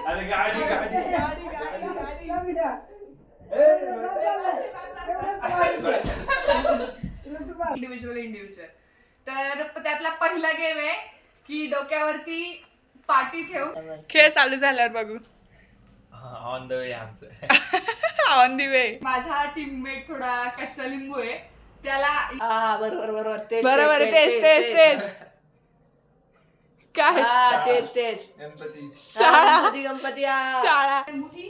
अरे गाडी गाडी इंडिव्हिज्युअल तर त्यातला पहिला गेम आहे की डोक्यावरती पाटी ठेवू. खेळ चालू झाल्यावर बघू. On the way answer on the way. माझा टीममेट थोडा कच्चा लिंबू आहे त्याला. बरोबर तेच काय तेच गणपती शाळा गणपती शाळा.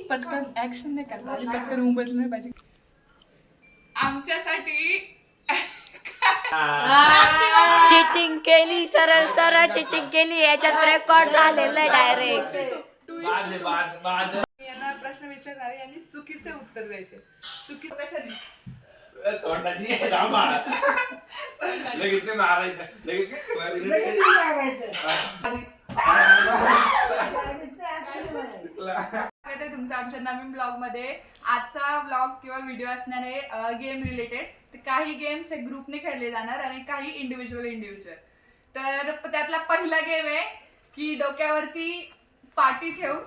पटकन ऍक्शन नाही करता पटकन उमटलं नाही पाहिजे. आमच्यासाठी चिटिंग केली, सरळ चिटिंग केली. याच्यात रेकॉर्ड झालेलं आहे डायरेक्ट. यांना प्रश्न विचारणार यांनी चुकीचे उत्तर द्यायचे. चुकी कशाने? तोंडाने थांबा. लगेच ते मारायचं तुमचं आमच्या नवीन ब्लॉग मध्ये आजचा ब्लॉग किंवा व्हिडिओ असणार आहे गेम रिलेटेड. काही गेम्स हे ग्रुपने खेळले जाणार आणि काही इंडिव्हिज्युअल. तर त्यातला पहिला गेम आहे की डोक्यावरती पाटी ठेवून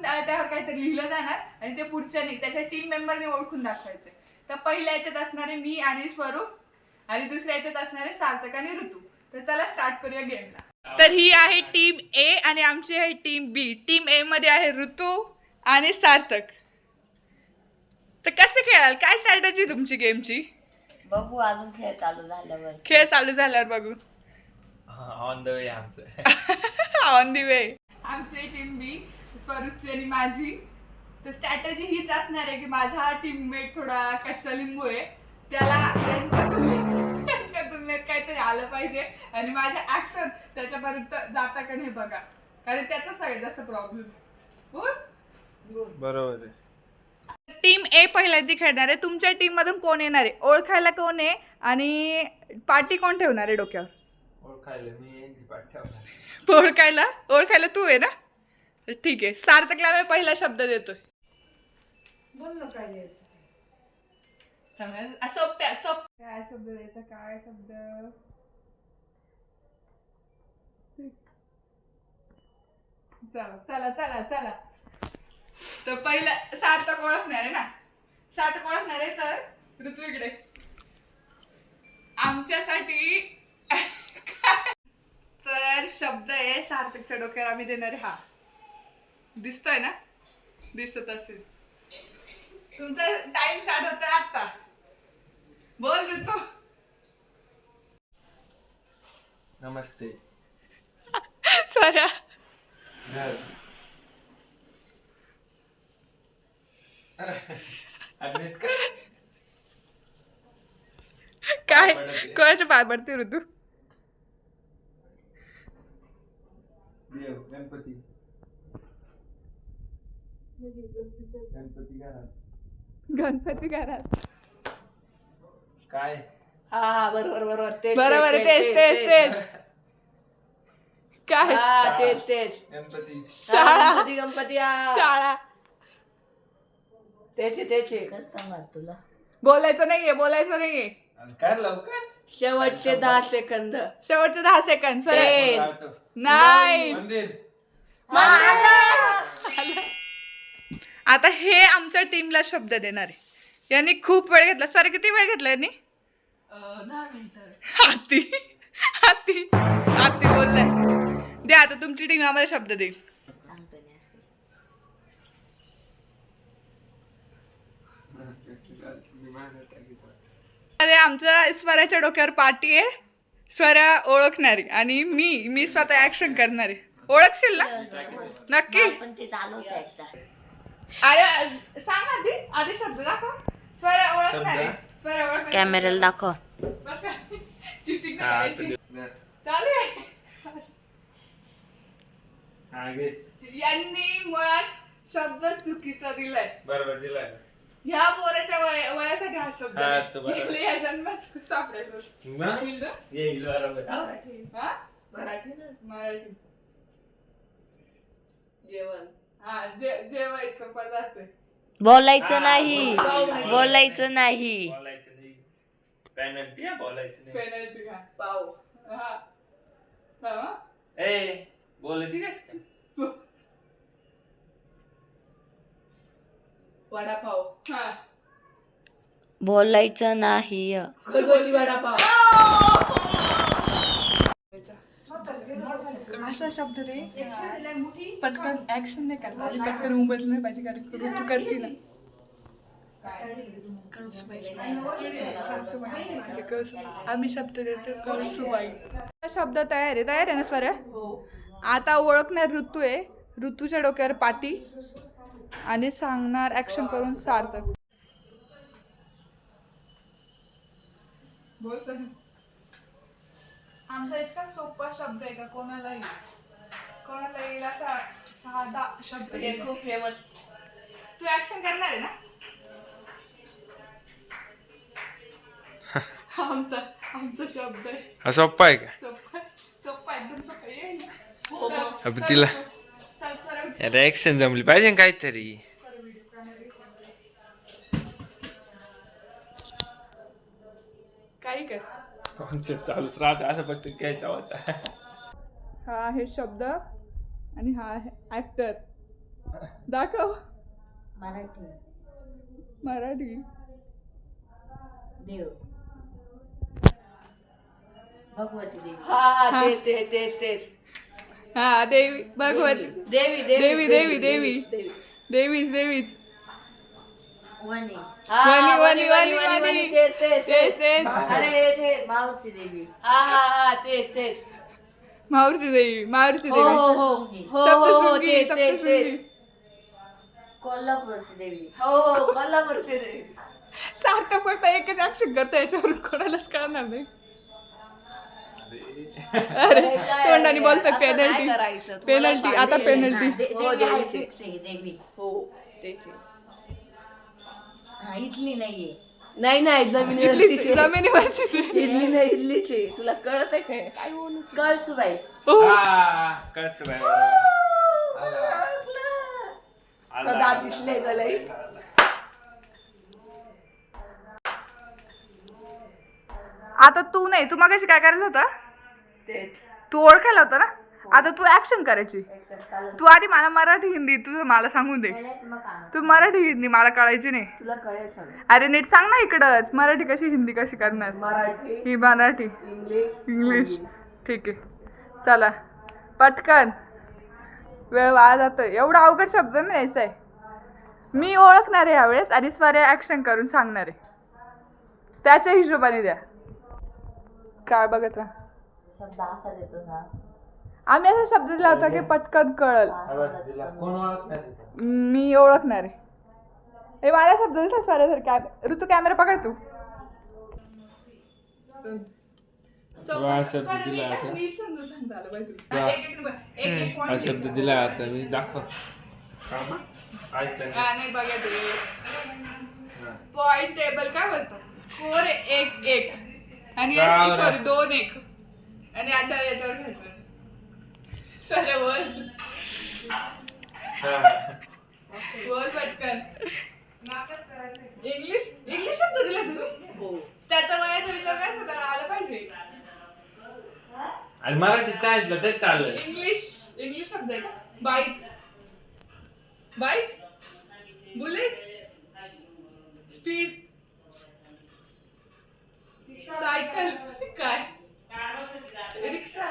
त्यावर काहीतरी लिहिलं जाणार आणि ते पुढच्याने त्याच्या टीम मेंबरने ओळखून दाखवायचे. तर पहिल्या याच्यात असणारे मी आणि स्वरूप आणि दुसऱ्या याच्यात असणारे सार्थक आणि ऋतू. तर चला स्टार्ट करूया गेमला. तर ही आहे टीम ए आणि आमची आहे टीम बी. टीम ए मध्ये आहे ऋतू आणि सार्थक. तर कसे खेळाल? काय स्ट्रॅटेजी तुमची गेमची? बघू अजून खेळ चालू झाल्यावर बघू. On the way answer on the way. आमची टीम बी स्वरूपची आणि माझी. तर स्ट्रॅटेजी हीच असणार आहे की माझा टीममेट थोडा कच्चा लिंबू आहे त्याला यांच्या तुलनेत काहीतरी आलं पाहिजे आणि माझे ऍक्शन त्याच्यापर्यंत जाता का नाही बघा, कारण त्याचा सगळ्यात जास्त प्रॉब्लेम. बरोबर आहे. टीम ए पहिल्यांदा खेळणार आहे. तुमच्या टीम मधून कोण येणार आहे? ओळखायला कोण आहे आणि पार्टी कोण ठेवणार आहे डोक्यावर? ओळखायला मी पाठ ठेवणार. ओळखायला तू आहे ना? ठीक आहे. सार्थकला मी पहिला शब्द देतोय. काय शब्द द्यायचा? काय शब्द? चला. तर पहिला सार्थक ओळखणार आहे ना? सार्थक ओळखणार आहे. तर ऋतू इकडे. आमच्यासाठी तर शब्द आहे सार्थकच्या डोक्यावर आम्ही देणार आहे हा. दिसतोय ना? दिसत असेल. तुमचा टाइम स्टार्ट होतोय आता. बोल ऋतू. नमस्ते. सॉरी. घर. काय कोणाच्या पाय पडते ऋतू? देव. गणपती घरात. काय? बरोबर तेच काय? तेच गणपती शाळा गणपती शाळा. तेच तुला बोलायचं नाहीये. काय लवकर? शेवटचे 10 सेकंद. शेवटचे 10 सेकंद. लावतो. नाही. मंदिर. आता हे आमच्या टीमला शब्द देणार आहे. यांनी खूप वेळ घेतला. सॉरी किती वेळ घेतला यांनी? 10 मिनिटं. हाती बोललाय. द्या आता तुमची टीम आम्हाला शब्द देईल. अरे आमच्या स्वराच्या डोक्यावर पाटी आहे. स्वरा ओळखणारी आणि मी स्वतः ऍक्शन करणारी. ओळखशील ना? नक्की. अरे सांग आधी शब्द दाखव. स्वरा ओळखणारी. कॅमेऱ्याला दाखव. चिटिंग करायची. चालू आहे. यांनी मुळात शब्द चुकीचा दिलाय. बरोबर दिलाय. ह्या पोराच्या वयासाठी हा शब्द या जन्मात सापडायचो. येईल बरोबर. मराठी जेवण. हा जेवायचं पदार्थ. बोलायचं नाही. पेनल्टी बोलायचं नाही. पेनल्टी. पाव. बोलती काय वडापाव. हा. बोलायचं नाही. खलबत्ती वडापाव. असा शब्द रे पटकन ऍक्शन नाही करणार आणि पटकन उभंच नाही पाहिजे कारण तू करती ना. आम्ही शब्द देतो कळसुबाई. शब्द तयार आहे ना स्वरा. आता ओळखणार ऋतू आहे. ऋतूच्या डोक्यावर पाटी आणि सांगणार ऍक्शन करून सार्थक. बोल सर. आमचा इतका सोपा शब्द आहे का कोणाला येईल असा साधा शब्द हे खूप फेमस. तू ऍक्शन करणार आहे ना. आमचा शब्द आहे हा सोप्पा आहे का सोपा एकदम सोपा येईल. हो, हो. अब तिला रिएक्शन जमली पाहिजे ना काहीतरी. काही कर. कॉन्सेप्ट चालूच राहते असं फक्त घ्यायचा होता. हा आहे शब्द आणि हा आहे ऍक्टर. दाखव. मराठी. देव. भगवती देवी. हा तेच. हा देवी भगवती. देवीच. वनी. वनी. तेच. अरे ते माऊरची देवी. हा तेच. माऊरची देवी. हो सप्तशृंगी. कोल्हापूरची देवी. हो कोल्हापूरची देवी. सार्थक फक्त एकच ऍक्शन करतो याच्यावरून कोणालाच कळणार नाही. अरे तोंडाने बोलतोय पेनल्टी आता पेनल्टी. देवी फिक्स आहे देवी. हो तेच. हा इथली नाहीये. नाही जमिनीवरचीच आहे. इडली नाही इडलीची. तुला कळत आहे काय बोलू. कळसुबाई. कसं सदा दिसले गलई. आता तू नाही तू मगाशी काय करायचं होतं. तू ओळखायला होता ना. आता तू ऍक्शन करायची. तू आधी मला मराठी हिंदी तुझं मला सांगून दे. तू मराठी हिंदी मला कळायची नाही. तुला कळेल सगळं. अरे नीट सांग ना इकडंच. मराठी कशी हिंदी कशी करणार. ही मराठी इंग्लिश. ठीक आहे चला पटकन. वेळ वाया जातोय. एवढा अवघड शब्द नाही यायचा आहे. मी ओळखणार आहे यावेळेस आणि स्वरे ऍक्शन करून सांगणार आहे. त्याच्या हिशोबाने द्या. काय बघत राहा. शब्द असा देतो ना. आम्ही असा शब्द दिला होता की पटकन कळल. कोण ओळखणार. मी ओळखणार आहे. हे मला शब्द दिला स्वरासारखा. ऋतू कॅमेरा पकड तू. हा शब्द दिला आता मी दाखव. पॉइंट टेबल काय बोलतो. स्कोर 1-1 आणि सॉरी 2-1 आणि याच्यावर घ्यायचं. सर बोल पटकन. इंग्लिश शब्द दिला तुम्ही. त्याचा वयाचा विचार काय होता आला पाहिजे. आणि मराठी सांगितलं तेच चालू आहे. इंग्लिश शब्द आहे का. बाईक बुलेट स्पीड सायकल काय रिक्षा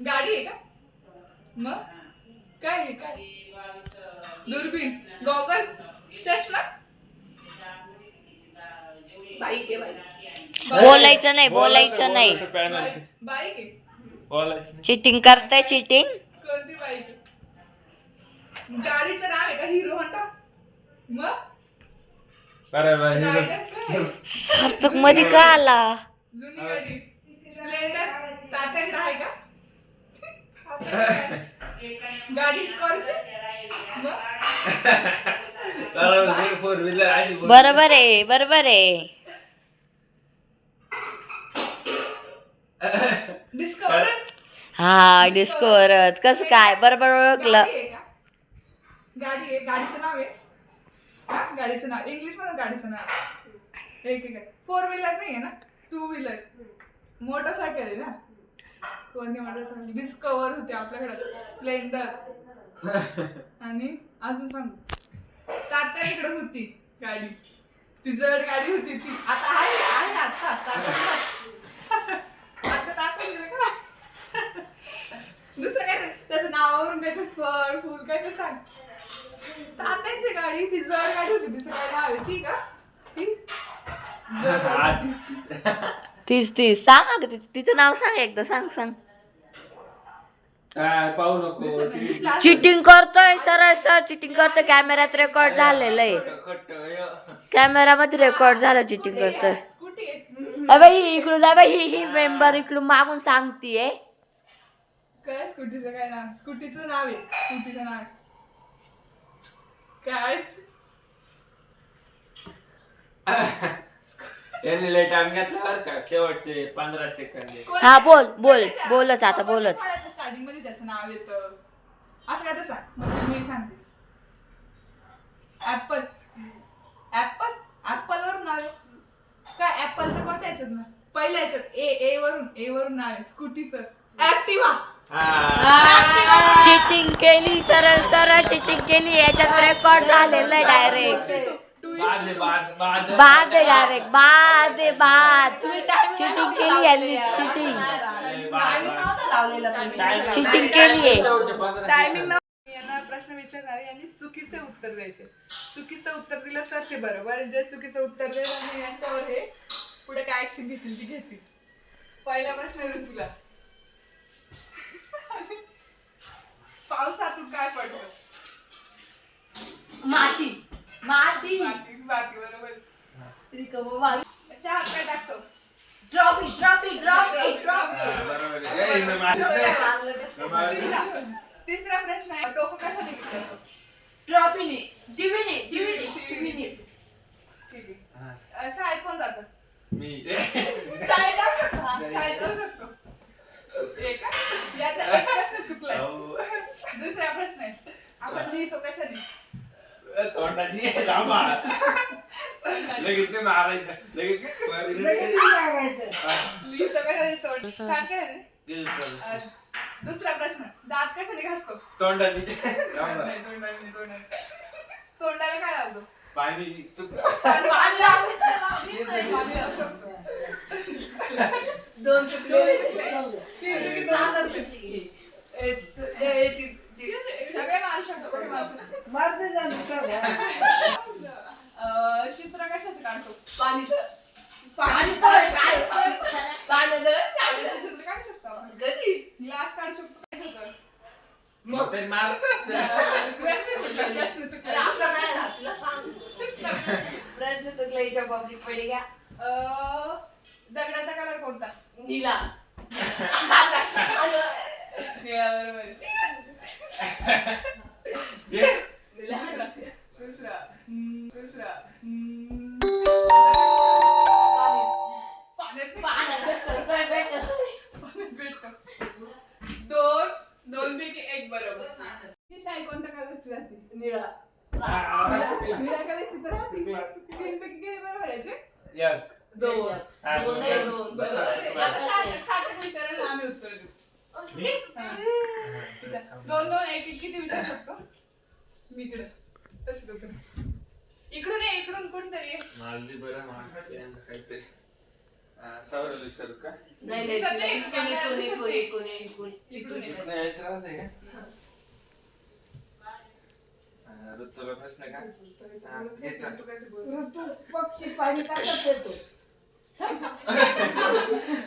गाडी आहे का. मग काय आहे काय. दुर्बीण गॉगल चष्मा. बाईक आहे बोलायचं नाही. बाईक आहे. चिटिंग करताय चिटिंग. कोणती बाईक. गाडीचं नाव आहे का हिरो होंडा. मग सार्थक मध्ये का आला. जुनी गाडी स्प्लेंडर टाटा आहे का. गाडी स्कॉर्पिओ. बरोबर आहे. डिस्कवर. हा डिस्कवरच. कसं काय बरोबर ओळखलं. गाडी आहे. गाडीचं नाव आहे. हा गाडीचं नाव इंग्लिश मध्ये गाडीचं नाव. एक 4 व्हीलर नाही आहे ना. 2 व्हीलर मोटरसायकल आहे ना. कोणी म्हणत डिस्कवर होती आपल्याकडे, स्प्लेंडर आणि अजून सांग तात्याकडे होती गाडी, ती जड गाडी होती ती. आता आहे आता दुसरं काय त्याचं नावावरून काय फळ फुल काय ते सांग. तात्यांची गाडी ती जड गाडी होती, तिचं काय नाव आहे ती का ती तीच सांग ना तिचं नाव सांग एकदा, सांग. पाहू नको. चिटिंग करतोय सरळ चिटिंग करतोय. कॅमेऱ्यात रेकॉर्ड झालेलं आहे, कॅमेरामध्ये रेकॉर्ड झालं. चिटिंग करतोय. बाई इकडून जा बाई, ही मेंबर इकडून मागून सांगतीये. काय स्कूटीचं काय नाव, स्कूटीचं नाव आहे, स्कूटीचं नाव काय त्यांनी लय टाइम घेतला बरं का, शेवटचे 15 सेकंद. हा बोलच आता बोलच. स्टार्टिंग मध्ये त्याचं नाव येतं असं काय तर सांग, म्हणजे मी सांगते. ऍपल ऍपल वरून नाव आहे काय, ऍपलचं कोणत्या याच्यात ना पहिल्या याच्यात ए वरून नाव आहे स्कूटीचं, ऍक्टिवा. चिटिंग केली सरळ चिटिंग केली. याच्यात रेकॉर्ड झालेलं आहे डायरेक्ट. बाद चिटिंग केली यांनी, चिटिंग केली आहे. टायमिंग यांना प्रश्न विचारणारे यांनी चुकीचे उत्तर द्यायचे. चुकीचं उत्तर दिलं तर ते बरोबर, जे चुकीचं उत्तर दिलं आणि यांच्यावर हे पुढे काय ऍक्शन घेतील ती घेतील. पहिला प्रश्न ऋतूला, पावसातून काय पडतं? माती माती बरोबर. चहात काय टाकतो? ट्रॉफी तिसरा प्रश्न आहे, डोकं कशाने विचारतो? ट्रॉफीने ठीक आहे. शाळेत कोण जातं? मी. शाळेत जाऊ शकतो. एक प्रश्न चुकलाय. दुसरा प्रश्न आहे, आपण लिहितो कशाने? तोंडाने लगेच ते मारायचं, लगेच लिहितो कशाने? तोंड छान केलं. दुसरा प्रश्न, दात कशाने घासतो? तोंडाने. तोंडाला काय लावतो? पाणी. दोन चुकले. सगळे मारू शकतो. चित्र कशाचं काढतो? पाण्याचं चित्र काढू शकतो आपण. कधी ग्लास काढू शकतो. काय मग ते मारत प्रश्न चुकला. तुला सांग प्रश्न चुकला. पब्लिक पडी घ्या. दगडाचा कलर कोणता? नीला. निळा बरोबर. दुसरा दोन पैकी एक बरोबर. शाही कोणत्या कलरची राहते? निळा. निळ्या कलरची तर राहते. तीन पैकी किती बरोबर यायचे? दोन बरोबर. आता सार्थक विचारायला आम्ही उत्तर देऊ. दोन एक किती विचारू शकतो? मी इकडे तसं होतं. इकडून ये, इकडून कोणतरी मारली बरं काहीतरी. सौरव विचारू का? नाही इकडून ये. यायचं राहते का? ऋतूला प्रश्न का? ऋतू पक्षी पाणी कसा पितो?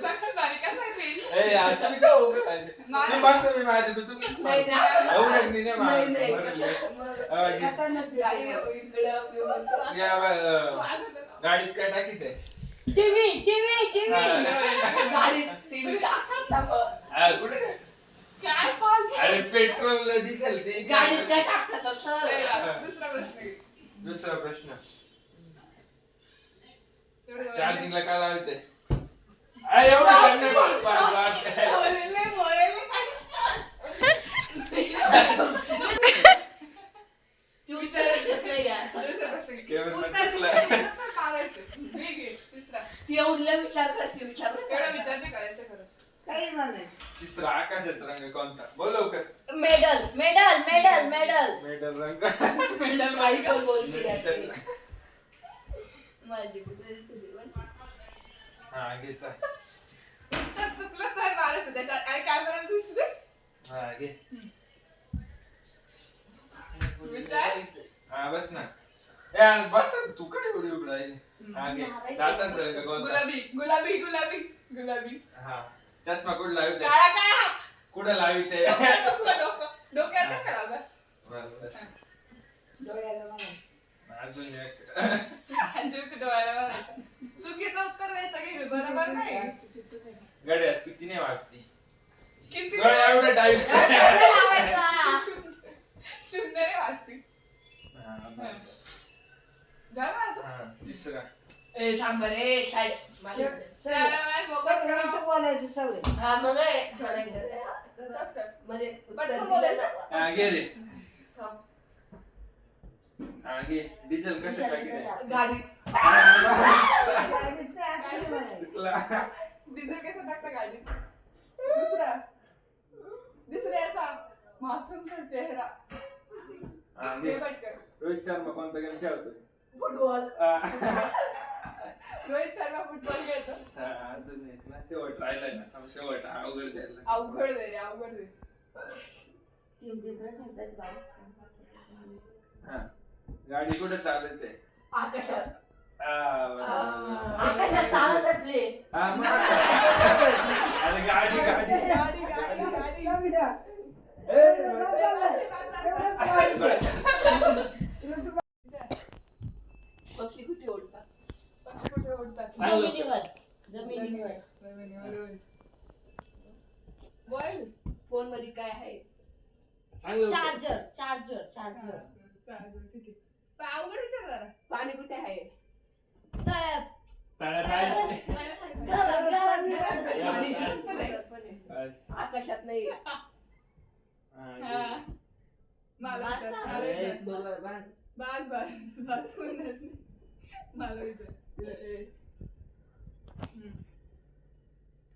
लक्ष बारीक असायला. ए यार तुम्ही का उभे राहिले? तुम्ही बस मी मारते तू तुम्ही. नाही एवढं नाही मारत. आता नका गाडीत काय टाकीत आहे? टीव्ही गाडीत टीव्ही टाकतात ना मग. कुठे काय पाहतो? अरे पेट्रोल डिझेल ते गाडीत काय टाकतात असं. दुसरा प्रश्न घे. दुसरा प्रश्न, एवढं चार्जिंगला काय लावते? एवढं तू विचारायचं नाही का? दुसरा प्रश्न घे. केवळ उत्तर चुकलं. दिलं तर मारायचं. घे. तिसरा. ती एवढ्या विचार करते विचार एवढा विचार नाही करायचा खरं. काही म्हणा म्हणायचं. तिसरा आकाशाचा रंग कोणता बोल लवकर. Medal medal medal medal medal रंग. मेडल आई पण बोलते मेडल. माझी कुठे तुझी पण. हा घे चल. चुकलं तर मारायचं त्याच्या आणि काय करायला दुसरे हा घे. विचार हा बस ना. यार बस तू काय एवढी उभी राहिली. हा घे. दातांचा रंग कोणता. गुलाबी गुलाबी गुलाबी गुलाबी हा चष्मा कुठं लाविते. काळा काळा कुठं लाविते. डोक्यात कसं लावलं बरोबर. डोळ्याला म्हणायचं. अजून एक. आणि तू डोळ्याला मारायचं. चुकीचं उत्तर द्यायचं की बरोबर नाही चुकीचं नाही. गड्यात किती नाही वाजती. किती गड्या एवढं टाईम. शून्य रे वाजती झालं माझं हा तिसरा. ए थांब रे साईड सगळं बोलायचं सवय. हा मग म्हणजे पटकन बोलायचं. हा घे रे. हा घे. डिझेल कसं टाकी गाडीत गाडीत नाही असं नाही म्हणायचं. डिझेल कसं टाकतं गाडीत दुसऱ्याचा मासूमचा चेहरा हा ते घे. पटकन रोहित शर्मा कोणता गेम खेळतो. फुटबॉल रोहित शर्मा फुटबॉल खेळतो अजून एक ना शेवट राहिलाय ना. थांब, शेवट अवघड द्यायला. अवघड दे रे अवघड दे हा गाडी कुठे चालते. आकाशात आकाशात चालत असले. अरे गाडी गाडी गाडी गाडी गाडी सविता. पक्षी कुठे ओढतात? पक्षी कुठे उडतात जमिनीवर जमिनीवर. जमिनीवर बोल फोन मध्ये काय आहे? सांग लवकर. Charger charger charger. ठीक आहे पण अवघड विचार जरा पाणी कुठे आहे? तळ्यात. तळ्यात आहे. घरात, घरात, पाणी घरात. कुठं आहे? बस. आकाशात नाही. हा, हा. घे. मला विचार, मला अरे, विचार. बोला, बाय. बस बस बस कोणच नाही. मला विचार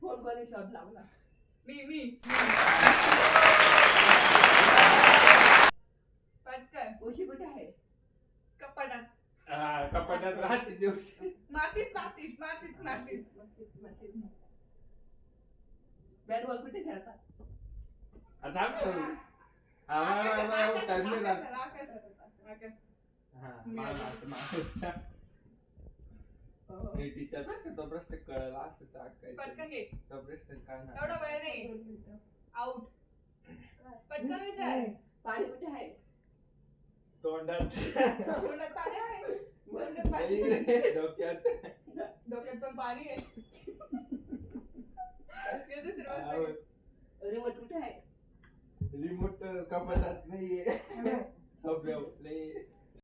फोन कोणी शोध लावला? मी पटकन उशी कुठे आहे? कपाटात हा, कपाटात राहते दिवस. मातीत मातीत मातीत मातीत बॅट बॉल कुठे खेळतात? आता आम्ही- हा, आकाशात, वा, वा, वा, आकाशात, चालले ना. आकाशात, आकाशात. हा, मामा. हे टीचर बरं का, तो प्रश्न कळला असं सांगायचं. पटकन घे तो प्रश्न कळणार. एवढा वेळ नाही आउट पटकन विचार पाणी कुठे आहे? तोंडात. तोंडात पाणी आहे तोंडात पाणी आहे. नाही, डोक्यात. डोक्यात पण पाणी आहे हे दुसरी गोष्ट आहो, आहे. रिमोट कुठे आहे? रिमोट कपाटात नाहीये. झोपल्यावर. लय